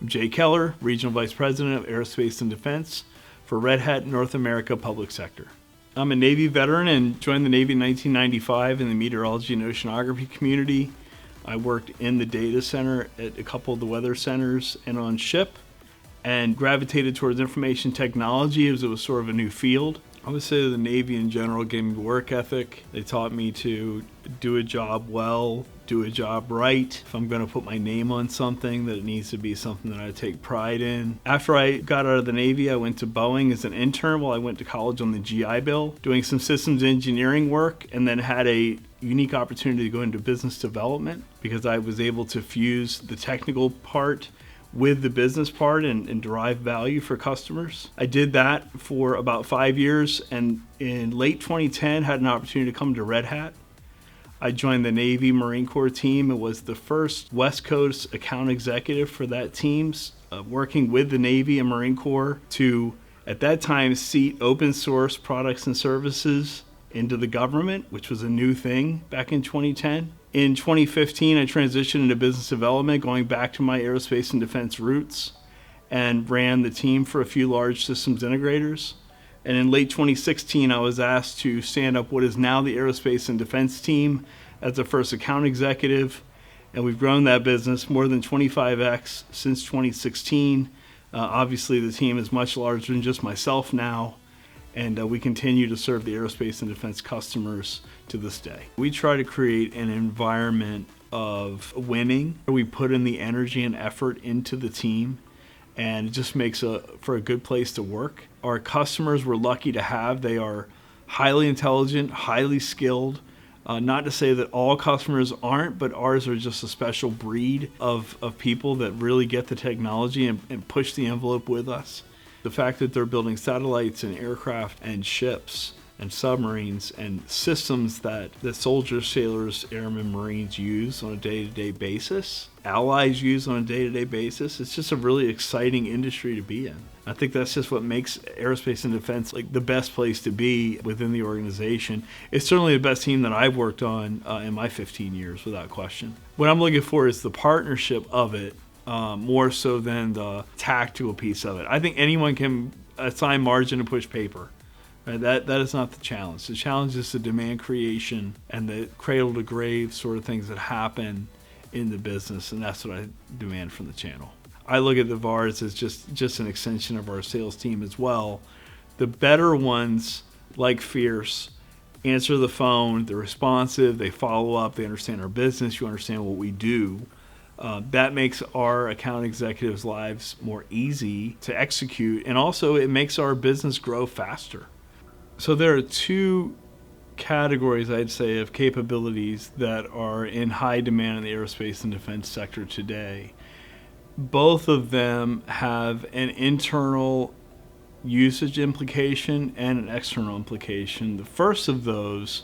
I'm Jay Keller, Regional Vice President of Aerospace and Defense for Red Hat North America Public Sector. I'm a Navy veteran and joined the Navy in 1995 in the meteorology and oceanography community. I worked in the data center at a couple of the weather centers and on ship, and gravitated towards information technology as it was sort of a new field. I would say the Navy in general gave me work ethic. They taught me to do a job well, do a job right. If I'm going to put my name on something, that it needs to be something that I take pride in. After I got out of the Navy, I went to Boeing as an intern while I went to college on the GI Bill, doing some systems engineering work, and then had a unique opportunity to go into business development because I was able to fuse the technical part with the business part and derive value for customers. I did that for about 5 years, and in late 2010 had an opportunity to come to Red Hat. I joined the Navy Marine Corps team and was the first West Coast account executive for that team, working with the Navy and Marine Corps to, at that time, seat open source products and services into the government, which was a new thing back in 2010. In 2015, I transitioned into business development, going back to my aerospace and defense roots, and ran the team for a few large systems integrators. And in late 2016, I was asked to stand up what is now the aerospace and defense team as the first account executive. And we've grown that business more than 25x since 2016. Obviously, the team is much larger than just myself now. And we continue to serve the aerospace and defense customers to this day. We try to create an environment of winning. We put in the energy and effort into the team, and it just makes for a good place to work. Our customers we're lucky to have. They are highly intelligent, highly skilled. Not to say that all customers aren't, but ours are just a special breed of people that really get the technology and push the envelope with us. The fact that they're building satellites and aircraft and ships and submarines and systems that soldiers, sailors, airmen, Marines use on a day-to-day basis, allies use on a day-to-day basis, it's just a really exciting industry to be in. I think that's just what makes aerospace and defense like the best place to be within the organization. It's certainly the best team that I've worked on in my 15 years, without question. What I'm looking for is the partnership of it, more so than the tactical piece of it. I think anyone can assign margin and push paper. Right? That is not the challenge. The challenge is the demand creation and the cradle to grave sort of things that happen in the business, and that's what I demand from the channel. I look at the VARs as just an extension of our sales team as well. The better ones, like Fierce, answer the phone, they're responsive, they follow up, they understand our business, you understand what we do. That makes our account executives' lives more easy to execute, and also it makes our business grow faster. So there are two categories, I'd say, of capabilities that are in high demand in the aerospace and defense sector today. Both of them have an internal usage implication and an external implication. The first of those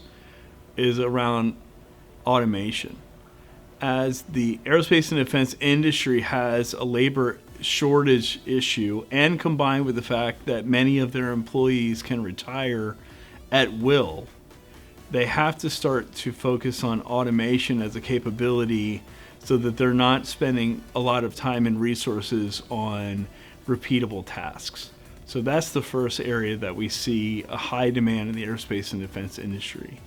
is around automation. As the aerospace and defense industry has a labor shortage issue, and combined with the fact that many of their employees can retire at will, they have to start to focus on automation as a capability so that they're not spending a lot of time and resources on repeatable tasks. So that's the first area that we see a high demand in the aerospace and defense industry.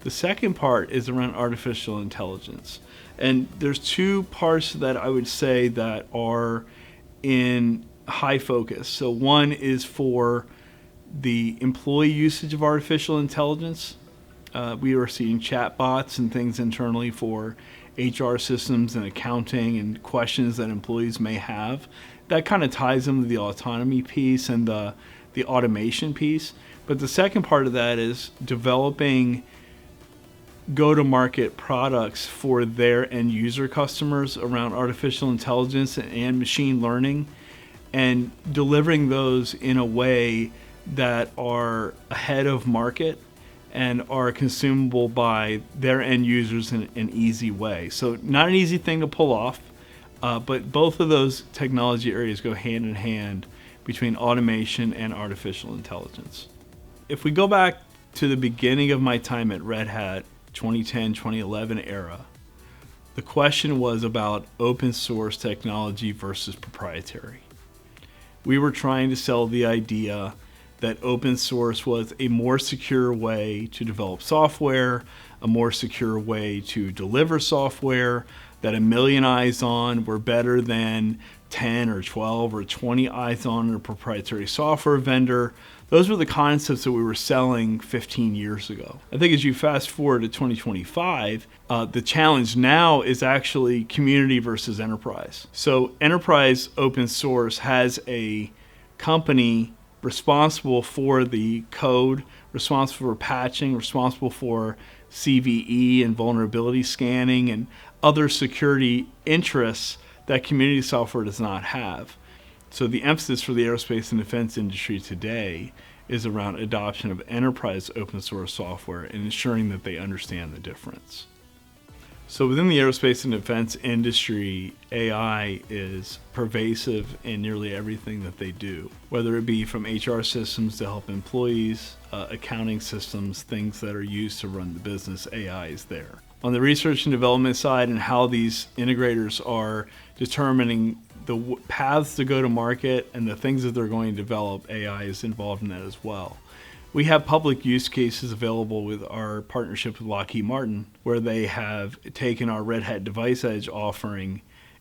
The second part is around artificial intelligence. And there's two parts that I would say that are in high focus. So one is for the employee usage of artificial intelligence. We are seeing chatbots and things internally for HR systems and accounting and questions that employees may have. That kind of ties into the autonomy piece and the automation piece. But the second part of that is developing go-to-market products for their end user customers around artificial intelligence and machine learning, and delivering those in a way that are ahead of market and are consumable by their end users in an easy way. So not an easy thing to pull off, but both of those technology areas go hand in hand between automation and artificial intelligence. If we go back to the beginning of my time at Red Hat, 2010, 2011 era, The question was about open source technology versus proprietary. We were trying to sell the idea that open source was a more secure way to develop software, a more secure way to deliver software, that a million eyes on were better than 10 or 12 or 20 eyes on a proprietary software vendor. Those were the concepts that we were selling 15 years ago. I think as you fast forward to 2025, the challenge now is actually community versus enterprise. So enterprise open source has a company responsible for the code, responsible for patching, responsible for CVE and vulnerability scanning and other security interests that community software does not have. So the emphasis for the aerospace and defense industry today is around adoption of enterprise open source software and ensuring that they understand the difference. So within the aerospace and defense industry, AI is pervasive in nearly everything that they do, whether it be from HR systems to help employees, accounting systems, things that are used to run the business, AI is there. On the research and development side and how these integrators are determining the paths to go to market and the things that they're going to develop, AI is involved in that as well. We have public use cases available with our partnership with Lockheed Martin, where they have taken our Red Hat Device Edge offering,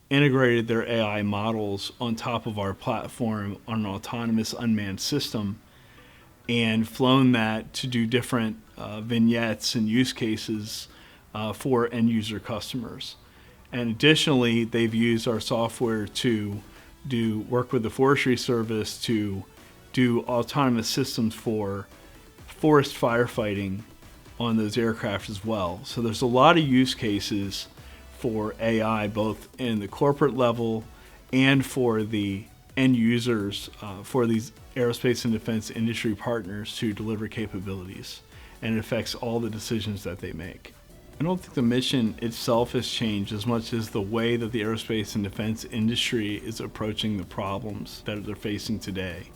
integrated their AI models on top of our platform on an autonomous unmanned system, and flown that to do different vignettes and use cases for end user customers. And additionally, they've used our software to work with the Forestry Service to do autonomous systems for forest firefighting on those aircraft as well. So there's a lot of use cases for AI, both in the corporate level and for the end users, for these aerospace and defense industry partners to deliver capabilities. And it affects all the decisions that they make. I don't think the mission itself has changed as much as the way that the aerospace and defense industry is approaching the problems that they're facing today.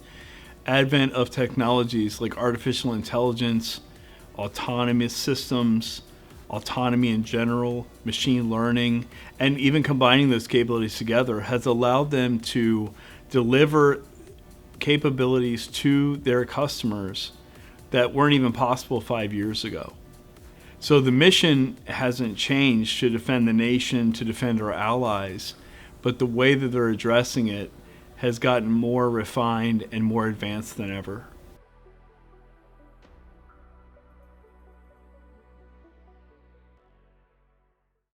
Advent of technologies like artificial intelligence, autonomous systems, autonomy in general, machine learning, and even combining those capabilities together has allowed them to deliver capabilities to their customers that weren't even possible 5 years ago. So the mission hasn't changed to defend the nation, to defend our allies, but the way that they're addressing it has gotten more refined and more advanced than ever.